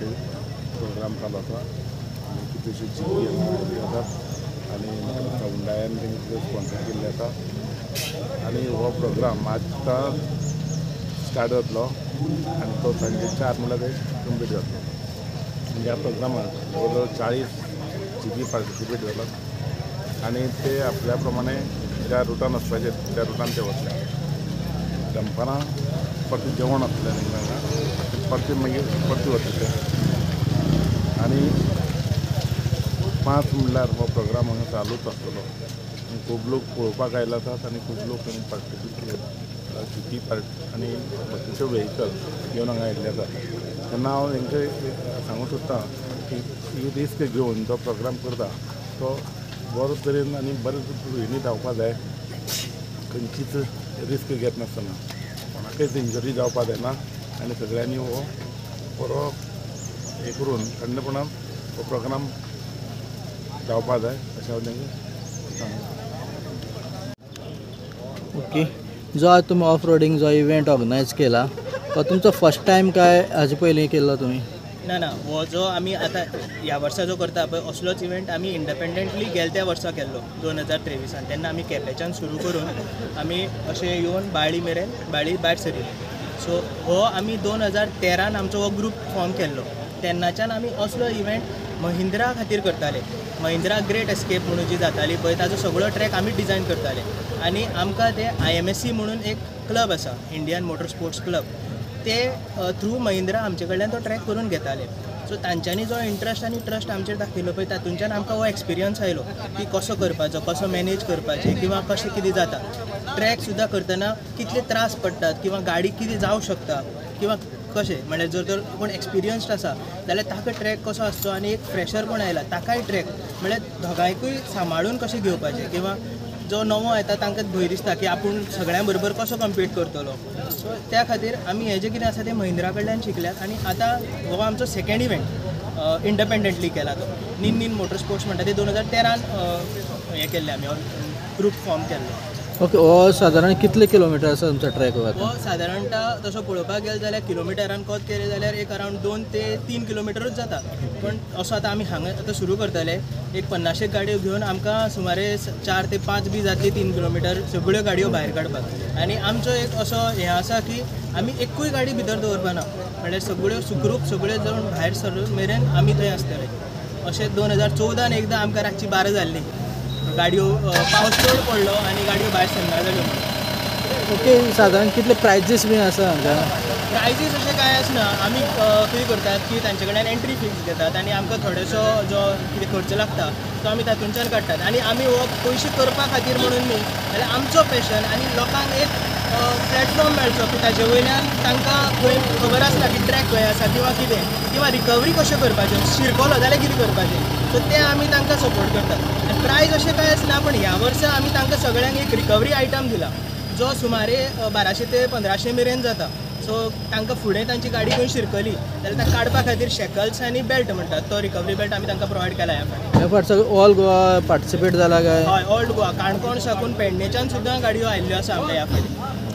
ते प्रोग्राम चालू आसा आनी कितल्योश्योच जिखी जातात आनी हुंडायान तेंचे स्पॉन्सर केल्ले आसा आनी हो प्रोग्राम आतां स्टार्ट जातलो आनी तो सांजे 4 म्हणल्यार ते कंप्लीट जातलो. ह्या प्रोग्रामाक जवळ 40 जिखी पार्टिसिपेट जातात आनी ते आपल्या प्रमाणे ज्या रुटान वचपाचे त्या रुटान ते वतले. दनपारां परती जेवण आसतलें तांकां परती मागीर परती वतले आनी 5 म्हणल्यार हो प्रोग्राम हांगा चालूच आसतलो. खूब लोक पळोवपाक आयले आसात आनी खूब लोक पार्टिसिपेट जिखी आनी बाकीचे व्हेहिकल घेवन हांगा आयिल्ले आसात. तेन्ना हांव तांकां सांगूंक सोदतां की ही रिस्क घेवन जो प्रोग्राम करता तो बरो तरेन आनी बरे हेणी धांवपा जाय. खंयचीच रिस्क घेत नासतना कोणाकच इंजरी जावपा जायना आनी सगळ्यांनी हो बरो हे करून थंडपणान हो प्रोग्राम जावपा जाय अशें हांव तांकां सांगता. ओके, जो आज तुम्ही ऑफ रोडिंग जो इव्हेंट ऑर्गनायज केला तो तुमचो फर्स्ट टाइम काय हाजे पयलीं केल्लो तुमी? ना हो जो आमी आतां ह्या वर्सा जो करता पळय असलोच इव्हेंट आमी इंडिपेंडंटली गेल्या वर्सा केल्लो 2023 तेन्ना आमी केपेंच्यान सुरू करून आमी अशें येवन बाळ्ळी मेरेन बाळ्ळी भायर सरिल्ले. सो हो आमी 2013 आमचो हो ग्रूप फॉर्म केल्लो. तेन्नाच्यान आमी असलो इव्हेंट महिंद्रा खातीर करताले. महिंद्रा ग्रेट एस्केप म्हणून जी जाताली पळय ताजो सगळो ट्रॅक आमी डिझायन करताले आनी आमकां ते IMSC म्हणून एक क्लब आसा, इंडियन मोटर स्पोर्ट्स क्लब, ते थ्रू महिंद्रा आमचे कडल्यान तो ट्रॅक करून घेताले. सो तांच्यांनी जो इंट्रस्ट आनी ट्रस्ट आमचेर दाखयलो पळय तातूंतल्यान आमकां हो एक्सपिरियन्स आयलो की कसो करपाचो, कसो मॅनेज करपाचें किंवा कशें कितें जाता. ट्रॅक सुद्दां करतना कितले त्रास पडटात किंवा गाडी कितें जावं शकता किंवा कशें म्हणल्यार जर तर कोण एक्सपिरियन्स्ड आसा जाल्यार ताका ट्रॅक कसो आसचो आनी एक फ्रेशर कोण आयला ताकाय ट्रॅक म्हणल्यार दोगांयकूय सांबाळून कशें घेवपाचें किंवा जो नवो येता तांकां भंय दिसता की आपूण सगळ्यां बरोबर कसो कम्पीट करतलो. सो त्या खातीर आमी हें जें कितें आसा तें महिंद्रा कडल्यान शिकल्यात आनी आतां हो आमचो सेकंड इव्हेंट इंडिपेंडंटली केला. तो नीन मोटर स्पोर्ट्स म्हणटा ते 2013 हें केल्लें आमी ग्रूप फॉर्म केल्लो. ओके, हो सादारण कितले किलोमिटर आसा तुमचो ट्रॅक? हो सादारणता तसो पळोवपाक गेलो जाल्यार किलोमिटरान कोत केले जाल्यार एक अरावंड 2 ते 3 किलोमिटरूच जाता. पण असो आतां आमी हांगा आतां सुरू करतले एक 50 गाडयो घेवन आमकां सुमारे 4 ते 5 बी जातली 3 किलोमिटर सगळ्यो गाडयो भायर काडपाक. आनी आमचो एक असो हें आसा की आमी एकूय गाडी भितर दवरपाना म्हणल्यार सगळ्यो सुखरूप सगळ्यो जावन भायर सरून मेरेन आमी थंय आसतले. अशें 2014 एकदां आमकां रातची 12 जाल्ली, गाडयो पावस चड पडलो आनी गाडयो भायर सरना जाल्यो. ओके, सादारण कितले प्रायजीस बीन आसा हांगा? प्रायजीस अशें कांय आसना. आमी कितें करतात की तांचे कडल्यान एंट्री फीज घेतात आनी आमकां थोडेसो जो कितें खर्च लागता तो आमी तातूंतल्यान काडटात. आनी आमी हो पयशे करपा खातीर म्हणून न्ही, जाल्यार आमचो पॅशन आनी लोकांक एक प्लॅटफॉर्म मेळचो की ताजे वयल्यान तांकां खंय खबर आसता की ट्रॅक खंय आसा किंवा कितें किंवा रिकवरी कशें करपाचें, शिरकोलो जाल्यार कितें करपाचें. सो ते आमी तांकां सपोर्ट करतात. आनी प्रायज अशें कांय आसना, पण ह्या वर्सा आमी तांकां सगळ्यांक एक रिकवरी आयटम दिला जो सुमारे 1200 ते 1500 मेरेन जाता. सो तांकां फुडें तांची गाडी खंय शिरकली जाल्यार ताका काडपा खातीर शॅकल्स आनी बेल्ट म्हणटात तो रिकवरी बेल्ट आमी तांकां प्रोवायड केला ह्या फावटी. ह्या फावट सगळो ऑल गोवा पार्टिसिपेट जाला काय? हय, ऑल गोवा, काणकोण साकून पेडणेच्यान सुद्दां गाडयो आयिल्ल्यो आसा आमच्या ह्या फावटी.